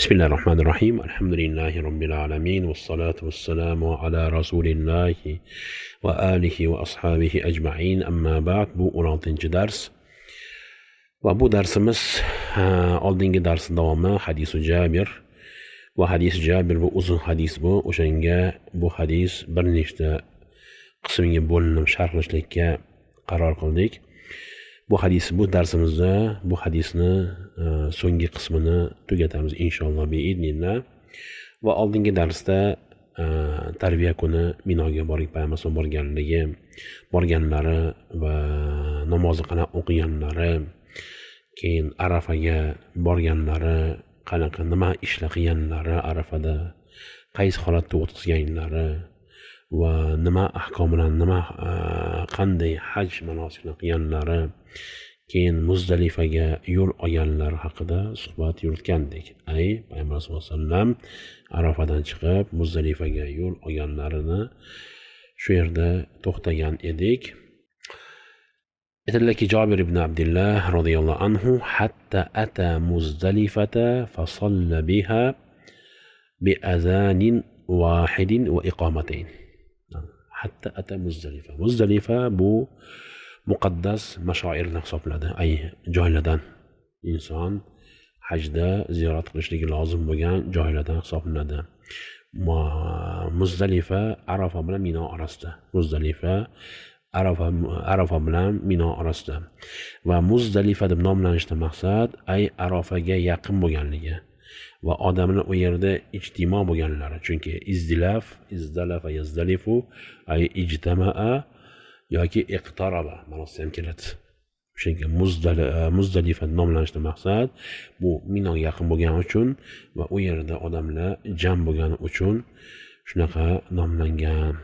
بسم الله الرحمن الرحيم الحمد لله رب العالمين والصلاة والسلام على رسول الله وآله وأصحابه أجمعين أما بعد bu 16 dars va bu darsimiz oldingi dars davomi hadisu Jabir va hadis Jabir bu uzun hadis bu o'shanga bu hadis bir nechta qismga bo'linib sharhlashlikka qaror qildik. Bu darsimizda bu hadisni so'nggi qismini tugatamiz inshaalloh biidnillah. Va oldingi darsda tarbiya kuni Minoga payg'ambar borganlari va namozni qanaqa o'qiganlari, keyin Arafaga borganlari, qanaqa nima ishlar qilganlari, Arafada qaysi holatda o'tkazganlari va nima ahkom bilan qanday haj manosikini qilganlari, keyin Muzdalifaga yo'l olganlar haqida suhbat yuritgandik. Payg'ambar sollallohu alayhi vasallam Arafadan chiqib Muzdalifaga yo'l olganlarini shu yerda to'xtagan edik. Aytadilarki, Jabir ibn Abdullah radhiyallohu anhu hatta ata Muzdalifata fa salla biha bi azanin wahidin va iqamatayn. Hatta ata Muzdalifa. Muzdalifa bu muqaddas mashoirlar hisoblanadi. Joylardan inson hajda ziyorat qilishligi lozim bo'lgan joylardan hisoblanadi. Muzdalifa Arafa bilan Mino orasida. Muzdalifa Arafa bilan Mino orasida. Va Muzdalifa deb nomlanishdan maqsad Arafaga yaqin bo'lganligi va odamlar u yerda ijtimo bo'lganlari. Chunki izdalafa yazdalifu ijtamaa yoki iqtaraba ma'nosi ham keladi. O'shanga Muzdalifa nomlanishdan maqsad bu Minoga yaqin bo'lgani uchun va u yerda odamlar jam bo'lgani uchun shunaqa nomlangan.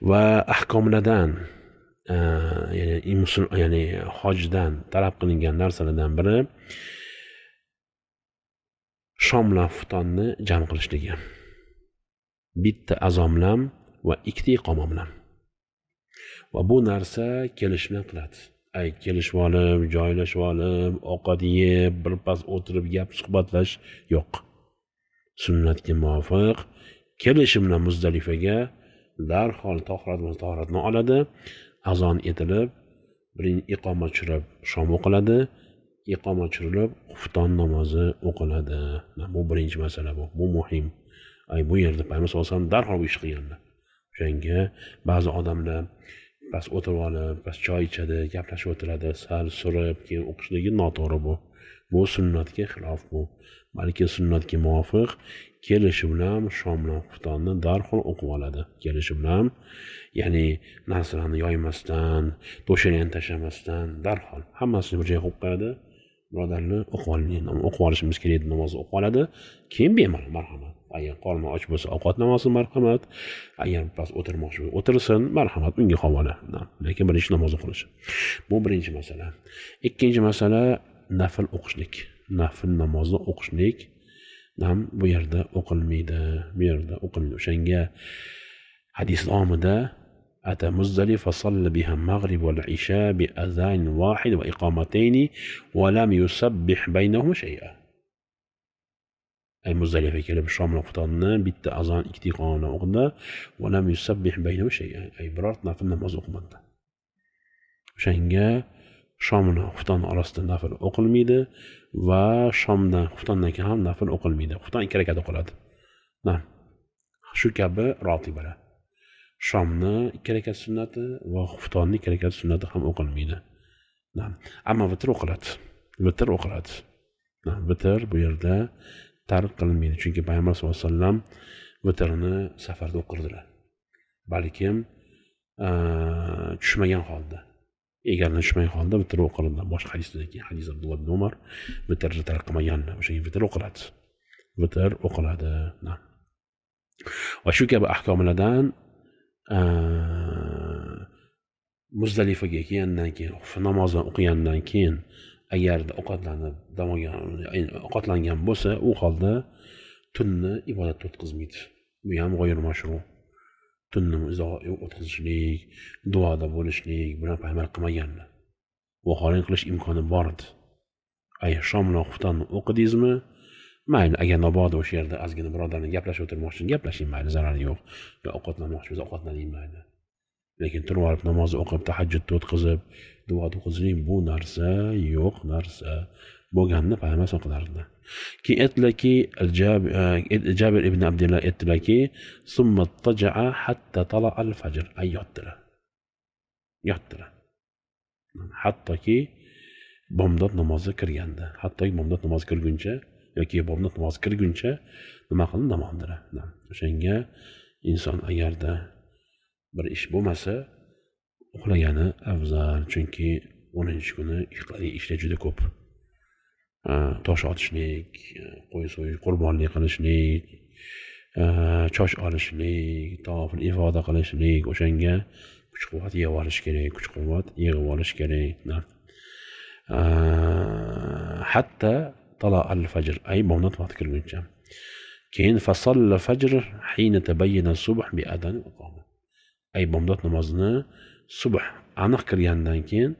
Va ahkomlardan ya'ni hojdan talab qilingan narsalardan biri shom bilan xuftonni jam qilishligi. Bitta azon bilan va ikkita iqoma bilan. Va bu narsa kelishib qiladi. Kelishib olib, joylashib olib, ovqat yeb, birpas o'tirib gap suhbatlash yo'q. Sunnatga muvofiq kelishim bilan Muzdalifaga darhol tahoratni oladi, azon etilib, birinchi iqoma tushirib shom o'qiladi, iqoma tushirilib xufton namozi o'qiladi. Bu birinchi masala bu. Bu muhim. Bu yerda Payg'ambar sollallohu alayhi vasallam darhol ish qilganlar. O'shanga ba'zi odamlar bas o'tirib olib, bas choy ichadi, gaplashib o'tiradi, sal surib, keyin o'qishligi noto'g'ri bu. Bu sunnatga xilof bu. Balki sunnatga muvofiq kelishi bilan shom bilan xuftonni darhol o'qib oladi. Kelishi bilan, ya'ni narsalarni yoymasdan, to'shalarni tashlamasdan darhol hammasini bir joyga qo'yib qo'yadi. Birodarlar, o'qib olishimiz kerak deb namozni o'qib oladi. Keyin bemalol marhamat. Agar qorni och bo'lsa ovqat namozi marhamat. Agar pas o'tirmoqchi bo'lsa o'tirsin, marhamat unga havola. Lekin birinchi namoz o'qilish. Bu birinchi masala. Ikkinchi masala nafl o'qishlik. Nafl namozni o'qishlik ham bu yerda o'qilmaydi. O'shanga hadis davomida ata Muzdalifa salla biha mag'rib va isha bi azan wahid va iqamatayn va lam yusabbih baynahuma shay'a. Muzdalifa kelib shom bilan xuftonni bitta azon, ikkita iqoma o'qidi va lam yusabbih baynahuma shay'a. Biror nafl namoz o'qimadi. O'shanga shom bilan xufton orasida nafl o'qilmaydi va shomdan xuftondan keyin ham nafl o'qilmaydi. Xufton 2 rakat o'qiladi. Shu kabi rotibalar. Shomni 2 rakat sunnati va xuftonni 2 rakat sunnati ham o'qilmaydi. Ammo vitr o'qiladi. Vitr bu yerda tark qilinmaydi. Chunki Payg'ambar sollallohu alayhi vasallam vitrni safarda o'qirdilar. Balkim tushmagan holda, egardan tushmagan holda vitr o'qiladi. Boshqa hadisdagi hadis Abdulloh ibn Umar vitrni tark qilmaganlar. O'shanga vitr o'qiladi. Va shu kabi ahkomlardan Muzdalifaga kelgandan keyin, namozni o'qigandan keyin agarda ovqatlangan bo'lsa, u holda tunni ibodatga o'tkazmaydi. Bu ham g'oyir mashru. Tunni o'tkazishlik, duoda bo'lishlik bilan payg'ambar qilmaganlar. Bu holini qilish imkoni bor edi. Shom bilan xuftonni o'qidingizmi, mayli, agar mabodo o'sha yerda ozgina birodarni gaplashib o'tirmoqchi gaplashing, mayli, zarari yo'q. Yo ovqatlanmoqchi bo'lsa ovqatlaning, mayli. Lekin turib olib namoz o'qib, tahajjudni o'tkazib, duo o'qizing, bu narsa yo'q narsa. Bo'lganini payg'ambar qilardilar. Keyin aytdilarki, Jabir ibn Abdullah aytdilarki, summa taja'a hatta tala al-fajr. Ay yotdilar. Yotdilar. Hattoki bomdod namozi kirganda, hattoki bomdod namozi kirguncha yoki bomdod namozi kirguncha nima qilib dam oldilar. O'shanga inson agarda bir ish bo'lmasa, uxlagani afzal, chunki 10-kuni qiladigan ishlar juda ko'p. Tosh otishlik, qo'y so'yish, qurbonlik qilishlik, chosh olishlik, tavoful ifoda qilishlik, o'shanga kuch-quvvat yig'ib olish kerak, kuch-quvvat yig'ib olish kerak. Hatta tala al-fajr, ay bomdod vaqti kirguncha. Keyin fasalla fajr hina tabayyana subh bi adan iqoma. Ay bomdod namozini subh aniq kirgandan keyin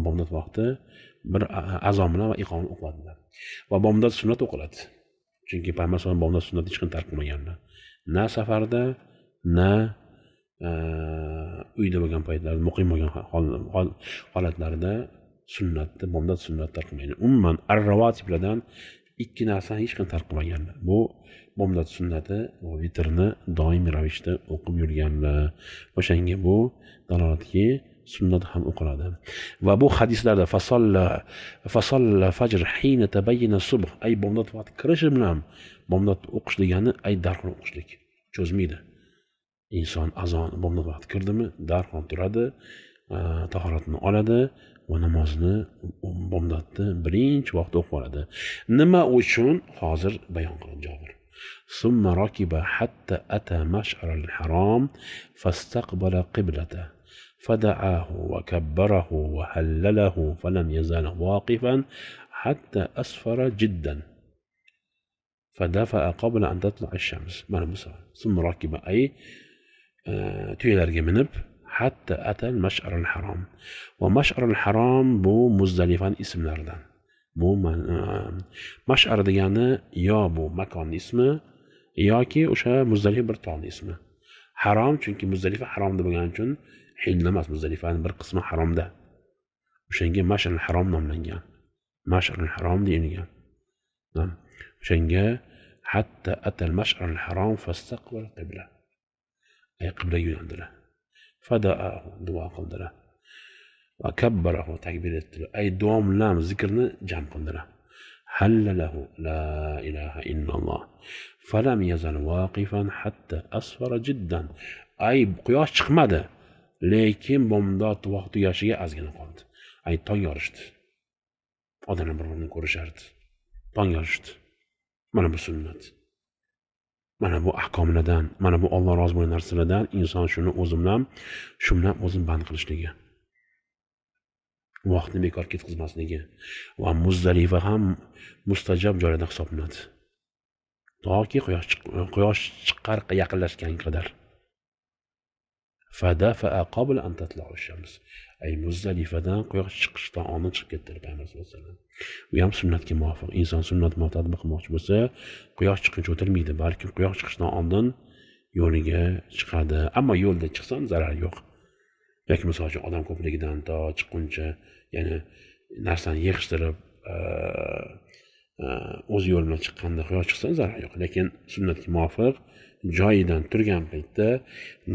bomdod vaqti bir azon bilan va iqomani o'qiladilar. Va bomdod sunnat o'qiladi. Chunki payg'ambar sollallohu bomdod sunnatni hech qanday tark qilmaganlar. Na safarda, na uyda bo'lgan paytlarda, muqim bo'lgan holatlarida sunnatni, bomdod sunnat tark qilmaydi. Umuman ar-rawatiblardan ikki narsani hech qanday tark qilmaganlar. Bu bomdod sunnati va vitrni doimiy ravishda o'qib yurganlar. O'shanga bu dalolatki sunnat ham o'qiladi. Va bu hadislarda fasalla fajr hina tabayyana subh, ay bomdod vaqti kirishi bilan bomdod o'qish degani ay darhol o'qishlik. Cho'zmaydi. Inson azon bomdod vaqti kirdimi, darhol turadi, tahoratini oladi va namozni bomdodni birinchi vaqtda o'qib oladi. Nima uchun hozir bayon qilib Jabir. Summa rakiba hatta ata mash'ar al-haram fastaqbala qiblata. فدعاه وكبره وهلله فلم يزال واقفا حتى أسفر جدا فدفع قبل أن تطلع الشمس. ثم ركب أي تيلرجي منب حتى أتى المشعر الحرام. ومشعر الحرام بو مزدلفان اسم لردن. بو مشعر ديانا يا بو مكان اسمه يا كي وشا مزدلف برطان اسمه. حرام چونكي مزدلفة حرام ده بگان چون hilla emas, Muzdalifani bir qismi haromda. O'shanga Mash'ar al-Harom nomlangan. Mash'ar al-Harom deyilgan. O'shanga hatta atal Mash'ar al-Harom fastaqbal qibla. Ay qiblaga yo'naldilar. Fada'ahu, duo qildilar. Va kabbarahu, takbir etdilar. Ay duomlam zikrni jam qildilar. Hallalahu la ilaha illalloh. Falam yazal waqifan hatta asfara jiddan. Ay quyosh chiqmadi. Lekin bomdod vaqti tugashiga ozgina qoldi. Ay tong yorishdi. Odamlar bir-birini ko'rishardi. Tong yorishdi. Mana bu sunnat. Mana bu ahkomlardan, mana bu Alloh rozi bo'lgan narsalardan inson shuni o'zim o'zim band qilishligi. Vaqtni bekor ketkazmasligi va Muzdalifa ham mustajab joylardan hisoblanadi. Toki quyosh chiqar yaqinlashgan qadar. Fadafa'a qabla an tatla'u ash-shams. Ay Muzdalifadan quyosh chiqishdan oldin chiqib ketdi Payg'ambar sollallohu alayhi vasallam. Bu ham sunnatga muvofiq. Inson sunnat tatbiq qilmoqchi bo'lsa, quyosh chiqguncha o'tirmaydi, balki quyosh chiqishdan oldin yo'liga chiqadi. Ammo yo'lda chiqsan zarar yo'q. Yoki misol uchun odam ko'pligidan to chiqquncha, ya'ni narsani yig'ishtirib o'z yo'l bilan chiqqanda quyosh chiqsa zarar yo'q. Lekin sunnatga muvofiq joyidan turgan paytda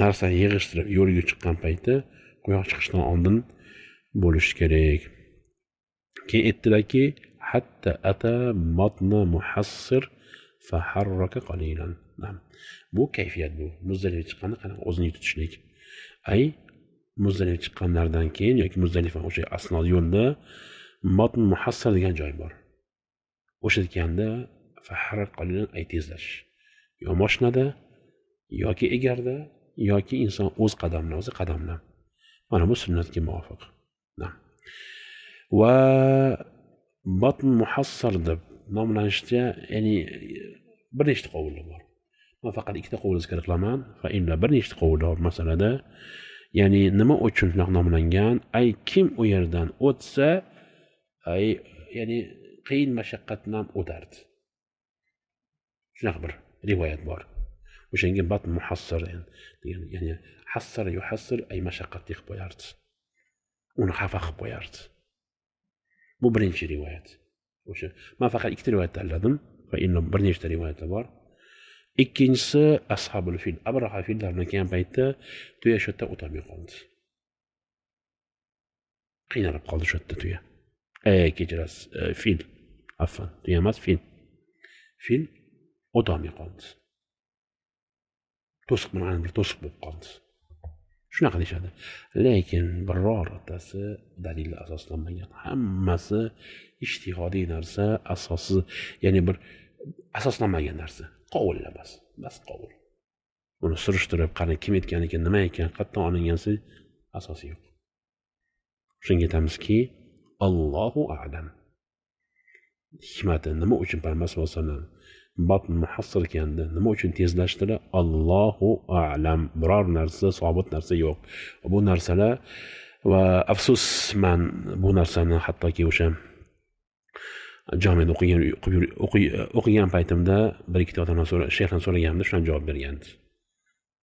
narsani yig'ishtirib yo'lga chiqqan paytda quyosh chiqishdan oldin bo'lishi kerak. Keyin aytdilarki, hatta ata matna muhassir faharraka qalilan. Bu kayfiyat bu. Muzdalifa chiqqanda qanaqa o'zini tutishlik. Ay Muzdalifa chiqqanlardan keyin yoki Muzdalifa o'sha asnoda yo'lda matn muhassir degan joy bor. O'sha dekanda faharrak qalilan ay tezlash. Yo mashinada yoki egarda yoki inson o'z qadamla. Mana bu sunnatga muvofiq. Va batn muhassar deb nomlanishda, ya'ni bir nechta qovullar bor. Men faqat ikkita qovul zikr qilaman. Fa inna bir nechta qovullar bor masalada. Ya'ni nima uchun nomlangan? Ay kim u yerdan o'tsa, ay ya'ni qiyin mashaqqatdan o'tardi. shunaqa bir rivoyat bor. O'shanga batn muhassir degan, ya'ni hassir yuhassir ay mashaqqatli qilib qo'yardi. Uni xafa qilib qo'yardi. Bu birinchi rivoyat. O'sha men faqat ikkita rivoyat tanladim va endi bir nechta rivoyatlar bor. Ikkinchisi ashabul fil. Abraha fillarni kelgan paytda tuya shu yerda o'tolmay qoldi. Qiynalib qoldi shu yerda tuya. Kechirasiz, fil. Afwan, tuya emas, fil. Fil o'tolmay qoldi. To'siq bilan bir to'siq bo'lib qoldi. Shunaqa deyishadi. Lekin birortasi dalilga asoslanmagan. Hammasi ijtihodiy narsa, asossiz, ya'ni bir asoslanmagan narsa. Qovullar bas qovul. Uni surishtirib, qani kim aytgan ekan, nima ekan, qayerdan olingansi asosi yo'q. Shunga aytamizki, Allohu a'lam. Hikmati nima uchun Payg'ambar sollallohu alayhi vasallam batn muhassir ekanda, nima uchun tezlashtirdi? Allohu a'lam. Biror narsa, sobit narsa yo'q. Bu narsalar va afsus, men bu narsani hattoki o'sha jomida o'qigan paytimda bir ikki odamdan shayxdan so'raganimda shundan javob bergandi.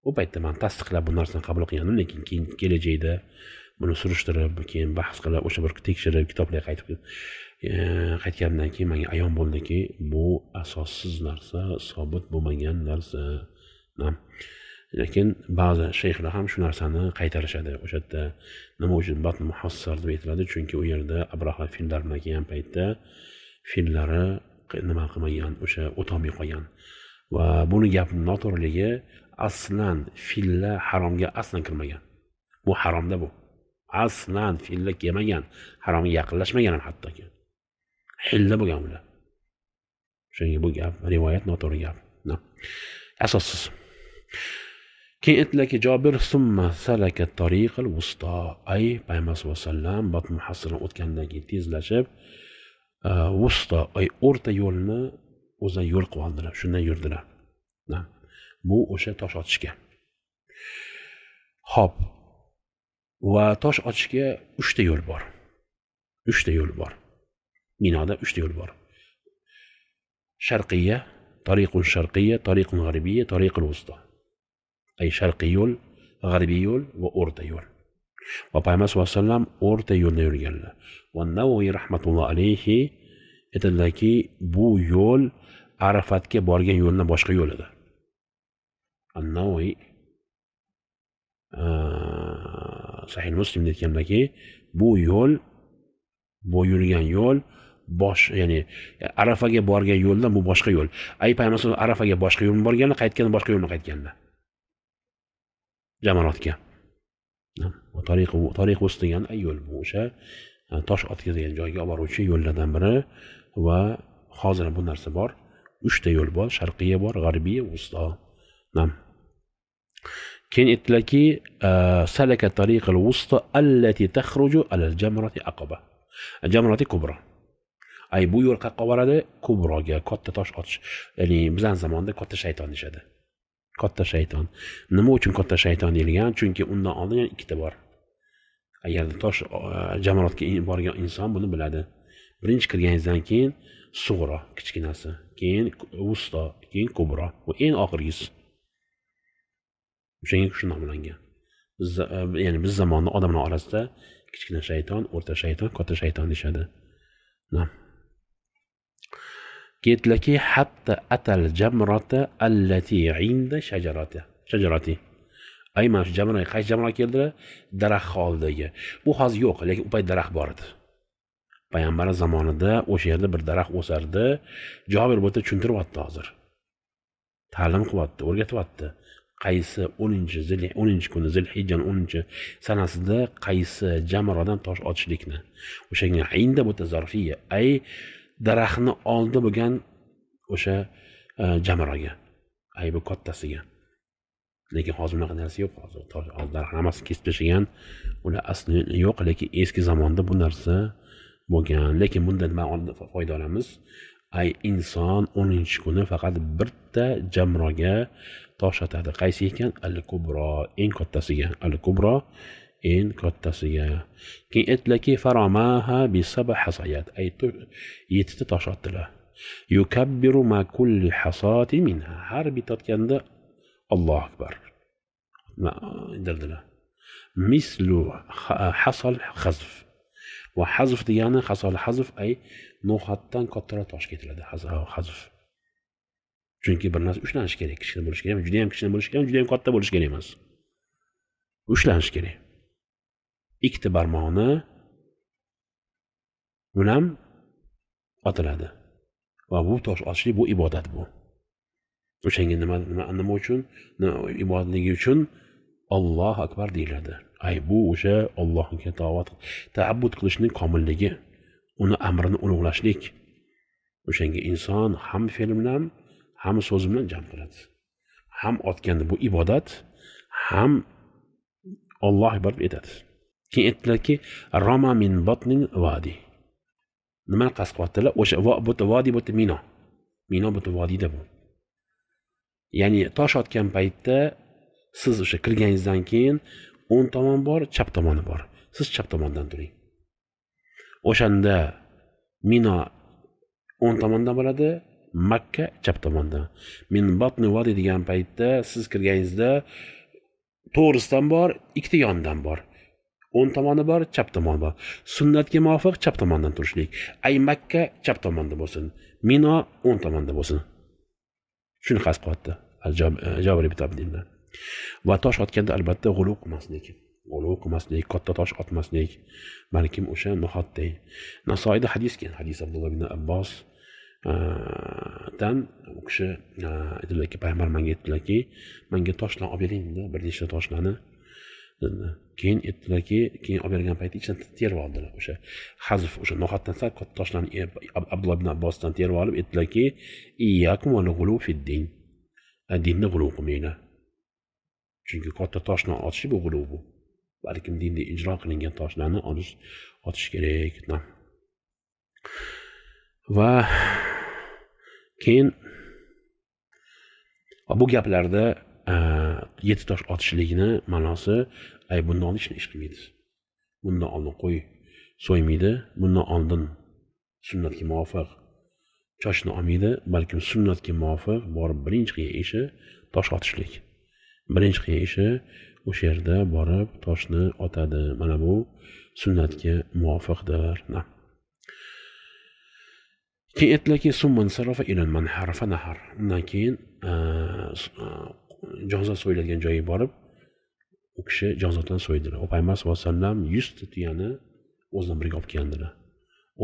U paytda men tasdiqlab bu narsani qabul qilgandim, lekin keyin kelajakda buni surishtirib, keyin bahs qilib, o'sha bir tekshirib, kitoblarga qaytgandan keyin menga ayon bo'ldiki, bu asossiz narsa, sobit bo'lmagan narsa. Lekin ba'zi shayxlar ham shu narsani qaytarishadi. O'sha yerda nima uchun batn muhassir deb aytiladi? Chunki u yerda Abraha fillar bilan kelgan paytda fillari nima qilmagan, o'sha o'tolmay qolgan. Va buni gap noto'g'riligi, aslan fillar haromga aslan kirmagan. Bu haromda bu. Aslan fillar kelmagan, haromga yaqinlashmagan ham hattoki. Hilla bo'lgan ular. Shunga bu gap rivoyat noto'g'ri gap. Asossiz. Keyin aytdiki, Jobir summa salaka tariqal wusta. Ay Payg'ambar sollallohu alayhi vasallam batn muhassirdan o'tgandan keyin tezlashib, wusta ay o'rta yo'lni o'zlari yo'l qilib oldilar. Shundan yurdilar. Bu o'sha tosh otishga. Xo'p. Va tosh otishga 3 ta yo'l bor. 3 ta yo'l bor. Minoda 3 ta yo'l bor. Sharqiyya, tariqul sharqiyya, tariqul g'arbiyya, tariqul wusta. Ay sharqiy yo'l, g'arbiy yo'l va o'rta yo'l. Va Payg'ambar sollallohu alayhi vasallam o'rta yo'lda yurganlar. Va Navoiy rahmatullohi alayhi aytadiki, bu yo'l Arafatga borgan yo'ldan boshqa yo'l edi. Navoiy Sahih Muslimda aytganlarki, bu yo'l, bu yurgan yo'l ya'ni Arafaga borgan yo'ldan bu boshqa yo'l. Ay Payg'ambar sollallohu Arafaga boshqa yo'lni borganlar, qaytganda boshqa yo'lni qaytganlar. Jamoatga. Tariq o'stigan yo'l bu o'sha tosh otgizgan joyga olib boruvchi yo'llardan biri va hozir bu narsa bor. 3 ta yo'l bor, sharqiyya bor, g'arbiy, wusta. Keyin aytdilarki, salaka tariqal wusta allati takhruju ala al-jamrati aqaba. Jamrati kubra. Ay bu yo'l qayerga boradi? Kubroga, katta tosh otish. Ya'ni bizning zamonda katta shayton deshadi. Katta shayton. Nima uchun katta shayton deyilgan? Chunki undan oldin ikkita bor. Agar tosh jamrotga borgan inson buni biladi. Birinchi kirganingizdan keyin sug'ro, kichkinasi, keyin wusta, keyin kubro va eng oxirgisi. O'shanga shu nomlangan. Ya'ni biz zamonda odamlar orasida kichkina shayton, o'rta shayton, katta shayton deshadi. Ketdiki hatta atal jamrata allati inda shajarati. Ay mana shu jamraga qaysi jamra keldilar? Daraxt oldidagi. Bu hozir yo'q, lekin u payt daraxt bor edi. Payg'ambar zamonida o'sha yerda bir daraxt o'sardi. Jobir bu yerda tushuntiryapti hozir. Ta'lim qilyapti, o'rgatyapti. Qaysi 10 kuni Zilhijjaning 10-sanasida qaysi jamradan tosh otishlikni. O'shanga inda bu zarfiya, ay daraxtni oldi bo'lgan o'sha jamraga. Ay bu kattasiga. Lekin hozir unaqa narsa yo'q. Hozir daraxt hammasi kesib tashlagan. Ular asli yo'q, lekin eski zamonda bu narsa bo'lgan. Lekin bundan foyda olamiz. Ay inson 10-kuni faqat bitta jamroga tosh otadi. Qaysi ekan? Al-Kubro, eng kattasiga. Al-Kubro eng kattasiga. Keyin aytdiki faramaha bi sab'a hasayat. Ay 7 ta tosh otdilar. Yukabbiru ma kulli hasati minha. Har bitotganda Allohu akbar derdilar. Mislu hasal hazf. Va hazf degani hasal hazf ay no'xatdan kattaroq tosh ketiladi. Hazf. Chunki bir narsa ushlanish kerak, kichkina bo'lish kerak, juda ham kichkina bo'lish kerak, juda ham katta bo'lish kerak emas. Ushlanish kerak. Ikkita barmoqni bilan otiladi. Va bu tosh otishlik bu ibodat bu. O'shanga nima uchun? Ibodatligi uchun Allohu akbar deyiladi. Ay bu o'sha Allohga ta'abbud qilishning komilligi, uni amrini ulug'lashlik. O'shanga inson ham fe'l bilan, ham so'z bilan jam qiladi. Ham otganda bu ibodat, ham Alloh akbar aytadi. Keyin aytdilarki, rama min batnin vadi. Nima qasd qilyaptilar? O'sha vadi bu Mino. Mino bu vodiyda bu. Ya'ni tosh otgan paytda siz o'sha kirganingizdan keyin o'ng tomon bor, chap tomoni bor. Siz chap tomondan turing. O'shanda Mino o'ng tomondan bo'ladi, Makka chap tomondan. Min batni vadi degan paytda siz kirganingizda to'g'risidan bor, ikkita yondan bor. O'ng tomoni bor, chap tomoni bor. Sunnatga muvofiq chap tomondan turishlik. Ay Makka chap tomonda bo'lsin, Mino o'ng tomonda bo'lsin. Shuni qasd qilyapti. Jabr ibn Abdillah. Va tosh otganda albatta g'ulu qilmaslik, katta tosh otmaslik, balkim o'sha no'xatday. Nasoiyda hadis kelgan, hadis Abdulloh ibn Abbos dan u kishi aytdilarki, payg'ambar menga aytdilarki, menga toshlar olib bering-da, bir nechta toshlarni. Keyin aytdilarki, keyin olib bergan paytda ichidan terib oldilar. O'sha hazf, o'sha no'xatdan sal katta toshlarni Abdulloh ibn Abbosdan terib olib aytdilarki, iyyakum wal ghulu fid din. Dinni g'ulu qilmanglar. Chunki katta toshni otish bu g'ulu bu. Balkim dinda ijro qilingan toshlarni otish kerak. Va keyin bu gaplarda 7 tosh otishlikni ma'nosi ay bundan oldin hech ish qilmaydi. Bundan oldin qo'y so'ymaydi, bundan oldin sunnatga muvofiq choshni olmaydi, balkim sunnatga muvofiq borib birinchi qilgan ishi tosh otishlik. Birinchi qilgan ishi o'sha yerda borib toshni otadi. Mana bu sunnatga muvofiqdir. Keyin aytdilarki, summan sarafa ilal manhar fa nahar. Undan keyin jonzot so'yiladigan joyga borib, u kishi jonzotdan so'ydilar. Payg'ambar sollallohu alayhi vasallam 100 ta tuyani o'zidan birga olib keldilar.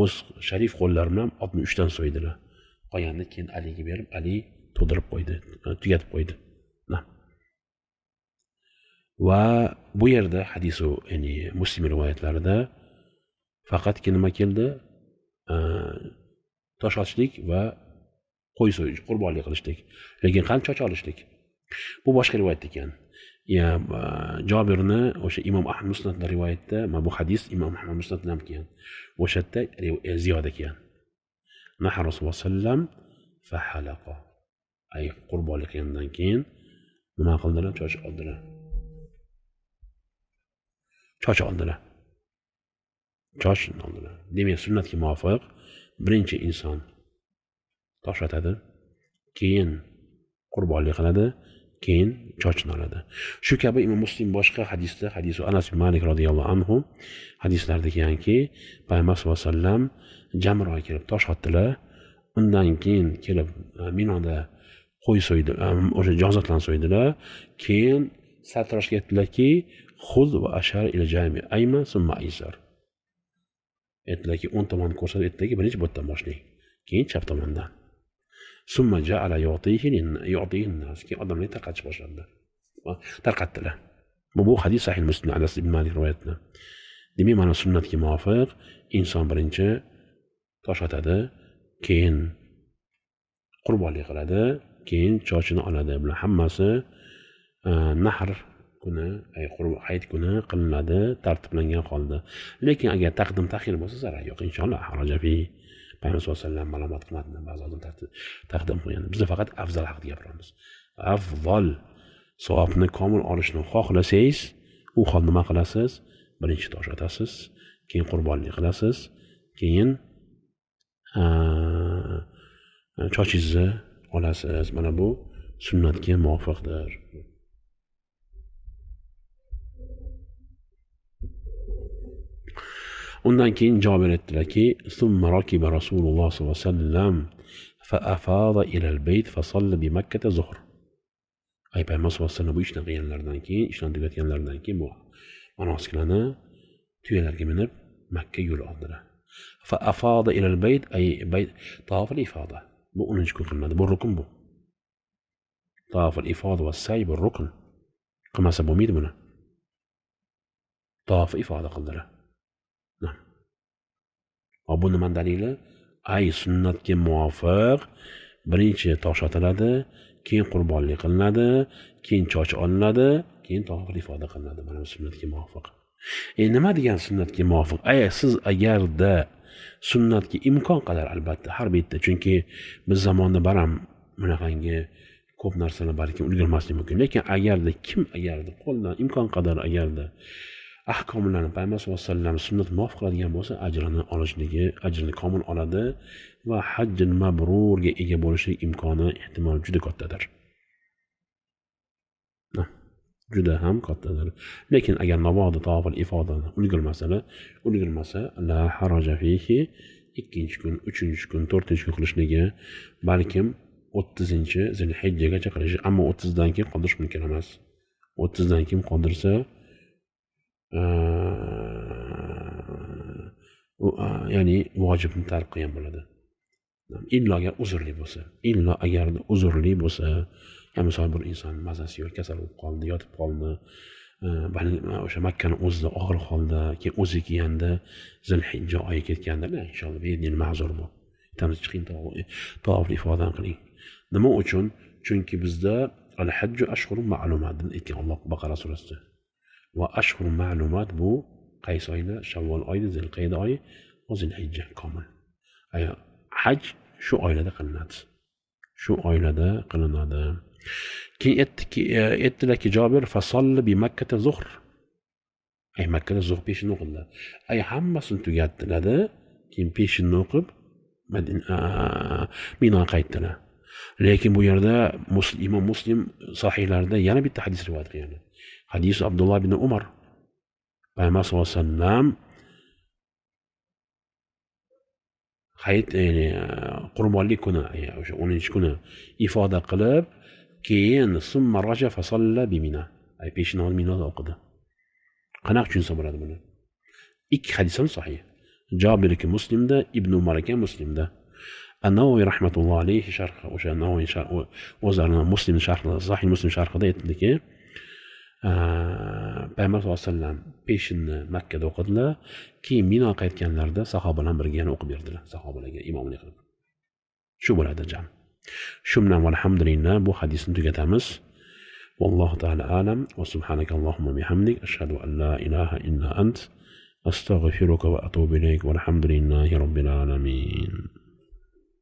O'z sharif qo'llari bilan 63 dan so'ydilar. Qolganini keyin Aliga berib, Ali to'dirib qo'ydi, tugatib qo'ydi. Va bu yerda hadisu, ya'ni Muslim rivoyatlarida faqatgina nima keldi? Tosh otishlik va qo'y so'yish, qurbonlik qilishlik. Lekin qancha choch olishlik? Bu boshqa rivoyat ekan. Ya Jobirni o'sha Imom Ahmad Musnadda rivoyatda, mana bu hadis Imom Ahmad Musnadda ham kelgan. O'sha yerda ziyoda kelgan. Nahar Rasululloh sallam fa halaqa. Ay qurbonlik qilgandan keyin nima qildilar? Choch oldilar. Choch oldilar. Demak, sunnatga muvofiq birinchi inson tosh otadi, keyin qurbonlik qiladi, keyin chochni oladi. Shu kabi Imom Muslim boshqa hadisda, hadisu Anas ibn Malik radhiyallohu anhu hadislarda kelganki, Payg'ambar sollallohu alayhi vasallam Jamroga kelib tosh otdilar. Undan keyin kelib Minoda qo'y so'ydilar, o'sha jonzotlarni so'ydilar. Keyin sartaroshga aytdilarki, xuz va ashar ila jami ayman summa aysar. Aytdilarki, o'ng tomonni ko'rsatib aytdilarki, birinchi bu yerdan boshlang, keyin chap tomondan. Summa ja'ala yu'tihi nas, keyin odamlarga tarqatish boshladilar. Tarqatdilar. Bu hadis sahih Muslim, Anas ibn Malik rivoyatidan. Demak, mana sunnatga muvofiq inson birinchi tosh otadi, keyin qurbonlik qiladi, keyin chochini oladi. Bular hammasi nahr kuni, hayit kuni qilinadi, tartiblangan holda. Lekin agar taqdim ta'xir bo'lsa, zarar yo'q, inshaalloh. Harajafi Payg'ambar sollallohu alayhi vasallam ma'lumot qilmadi, ba'zi odam taqdim qilgan. Biz faqat afzal haqida gapiramiz. Afzal savobni komil olishni xohlasangiz, u hol nima qilasiz? Birinchi tosh otasiz, keyin qurbonlik qilasiz, keyin Chochingizni olasiz. Mana bu sunnatga muvofiqdir. Undan keyin Jabir aytdilarki, "Summa rakiba Rasululloh sollallohu alayhi vasallam fa afada ila al-bayt fa salla bi Makkah zuhr." Ay payg'ambar sollallohu alayhi vasallam bu ishni qilganlaridan keyin, ishni tugatganlaridan keyin bu manosiklarni tuyalarga minib Makka yo'l oldilar. Fa afada ila al-bayt ay bayt tawaf al-ifada. Bu 10-kun qilinadi. Bu rukn bu. Tawaf al-ifada va say bu rukn. Qilmasa bo'lmaydi buni. Tawaf ifada qildilar. Va bu nima dalili? Ay sunnatga muvofiq birinchi tosh otiladi, keyin qurbonlik qilinadi, keyin choch olinadi, keyin tawaf ifoda qilinadi. Mana bu sunnatga muvofiq. Nima degan sunnatga muvofiq? Siz agarda sunnatga imkon qadar albatta har bitta, chunki biz zamonda baram bunaqangi ko'p narsalar balki ulgurmasligi mumkin. Lekin agarda qo'ldan imkon qadar agarda ahkomlarni payg'ambar sollallohu alayhi vasallam sunnat muvofiq qiladigan bo'lsa, ajrini komil oladi va hajjul mabrurga ega bo'lishlik imkoni ehtimol juda kattadir. Juda ham kattadir. Lekin agar mabodo tawaf ifodani ulgurmasa, la haraja fihi 2-kun, 3-kun, 4-kun qilishligi, balkim 30-Zilhijjagacha qilishi, ammo 30dan keyin qoldirish mumkin emas. 30dan keyin qoldirsa ya'ni vojibni tark qilgan bo'ladi. Illo agar uzrli bo'lsa, misol bir inson mazasi yo'q, kasal bo'lib qoldi, yotib qoldi, o'sha Makkani o'zida og'ir holda, keyin o'zi kelganda Zilhijja oyi ketganda, inshaalloh bedil ma'zur bu. Aytamiz, chiqing tavof ifodan qiling. Nima uchun? Chunki bizda al-hajju ashhurun ma'lumat deb aytgan Alloh Baqara surasida. Va ashhur ma'lumat bu qaysi oylar? Shavvol oyi, Zilqayda oyi va Zilhijja komil. Haj shu oylarda qilinadi. Keyin aytdilarki Jabir fasolli bi Makkah zuhr. Makkada zuhr peshinni o'qidilar. Hammasini tugatdilar-da, keyin peshinni o'qib Minoga qaytdilar. Lekin bu yerda Imom Muslim sahihlarida yana bitta hadis rivoyat qilgan. Hadis Abdullah ibn Umar. Payg'ambar sollallohu alayhi vasallam qurbonlik kuni, o'sha 10-kuni ifoda qilib, keyin summa raja fa salla bi Mina. Peshin namozni Minoda o'qidi. Qanaqa tushunsa bo'ladi buni? Ikki hadis ham sahih. Jabir aka Muslimda, Ibn Umar aka Muslimda. An-Nawawi rahmatullohi alayhi o'sha Nawawi o'zlarining Muslim sharhida, Sahih Muslim sharhida aytdiki, payg'ambar sollallohu alayhi vasallam peshinni Makkada o'qidilar, keyin Mino qaytganlarida sahobalar birga yana o'qib berdilar, sahobalarga imomlik qilib. Shu bo'ladi jam. Shu bilan alhamdulillah bu hadisni tugatamiz. Vallohu ta'ala alam va subhanakallohumma bihamdik ashhadu an la ilaha illa ant astaghfiruka va atubu ilayk. Valhamdulillahi robbil alamin.